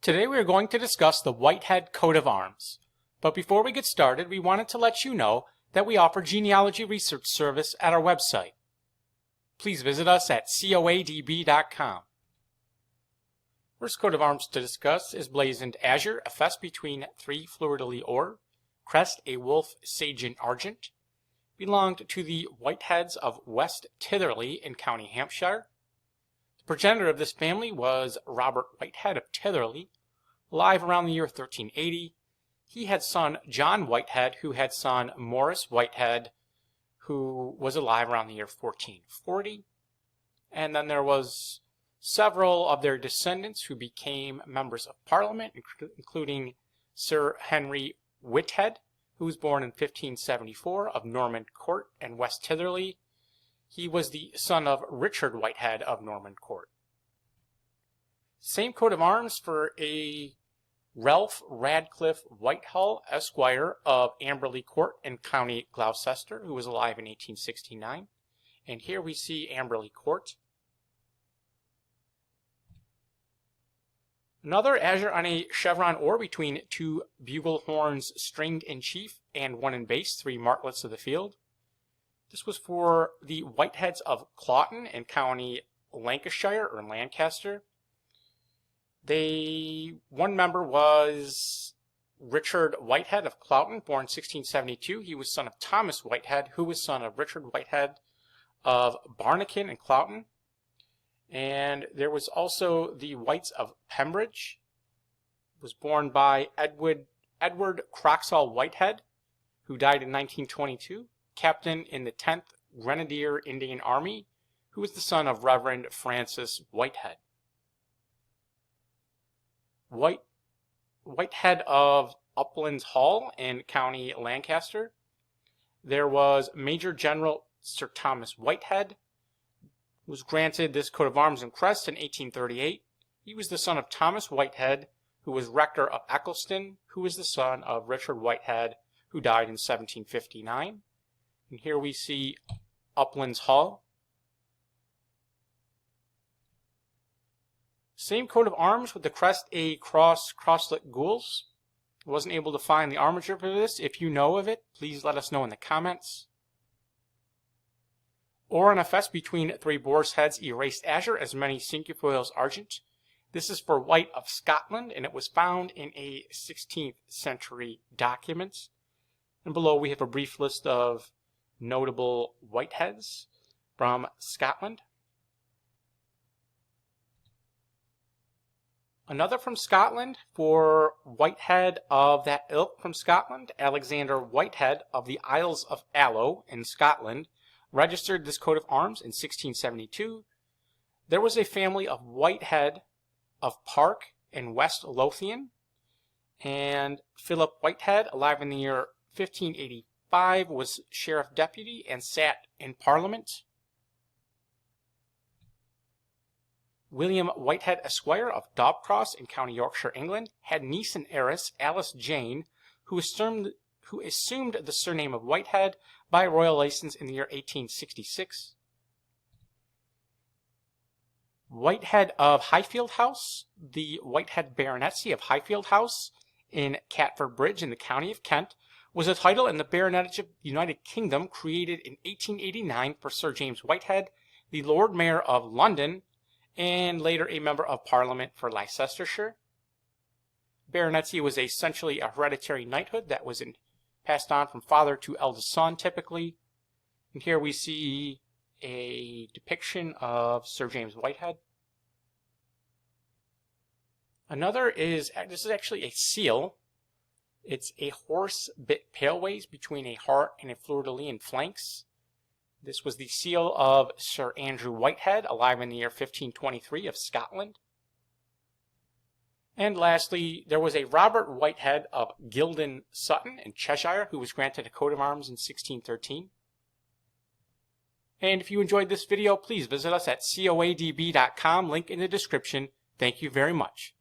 Today we are going to discuss the Whitehead coat of arms. But before we get started, we wanted to let you know that we offer genealogy research service at our website. Please visit us at coadb.com. First coat of arms to discuss is blazoned Azure, a fess between 3 fleurs-de-lis or, Crest, a wolf, sejant, argent. Belonged to the Whiteheads of West Tytherley in County Hampshire. The progenitor of this family was Robert Whitehead of Titherley, alive around the year 1380. He had son John Whitehead, who had son Morris Whitehead, who was alive around the year 1440. And then there was several of their descendants who became members of Parliament, including Sir Henry Whithed, who was born in 1574 of Norman Court and West Tytherley. He was the son of Richard Whitehead of Norman Court. Same coat of arms for a Ralph Radcliffe Whitehall, Esquire of Amberley Court in County Gloucester, who was alive in 1869. And here we see Amberley Court. Another Azure on a chevron or between 2 bugle horns stringed in chief and 1 in base, 3 martlets of the field. This was for the Whiteheads of Claughton in County Lancashire or Lancaster. One member was Richard Whitehead of Claughton, born 1672. He was son of Thomas Whitehead, who was son of Richard Whitehead of Barnacan and Claughton. And there was also the Whites of Pembridge, was born by Edward Croxall Whitehead, who died in 1922, captain in the 10th Grenadier Indian Army, who was the son of Reverend Francis Whitehead. Whitehead of Uplands Hall in County Lancaster. There was Major General Sir Thomas Whitehead, who was granted this coat of arms and crest in 1838. He was the son of Thomas Whitehead, who was rector of Eccleston, who was the son of Richard Whitehead, who died in 1759. And here we see Uplands Hall. Same coat of arms with the crest a crosslet gules. I wasn't able to find the armature for this. If you know of it, please let us know in the comments. Or on a fess between 3 boar's heads erased azure as many cinquefoils argent. This is for White of Scotland, and it was found in a 16th century document. And below we have a brief list of notable Whiteheads from Scotland. Another from Scotland for Whitehead of that ilk from Scotland, Alexander Whitehead of the Isles of Allow in Scotland, registered this coat of arms in 1672. There was a family of Whitehead of Park in West Lothian, and Philip Whitehead, alive in the year 1585, was sheriff deputy and sat in Parliament. William Whitehead, Esquire of Dobcross in County Yorkshire, England, had niece and heiress Alice Jane, who assumed the surname of Whitehead by royal license in the year 1866. Whitehead of Highfield House, the Whitehead baronetcy of Highfield House in Catford Bridge in the county of Kent, was a title in the baronetage of the United Kingdom created in 1889 for Sir James Whitehead, the Lord Mayor of London, and later a member of Parliament for Leicestershire. Baronetcy was essentially a hereditary knighthood that was passed on from father to eldest son typically. And here we see a depiction of Sir James Whitehead. This is actually a seal. It's a horse bit paleways between a heart and a fleur-de-lis in flanks. This was the seal of Sir Andrew Whitehead, alive in the year 1523 of Scotland. And lastly, there was a Robert Whitehead of Gilden Sutton in Cheshire, who was granted a coat of arms in 1613. And if you enjoyed this video, please visit us at coadb.com, link in the description. Thank you very much.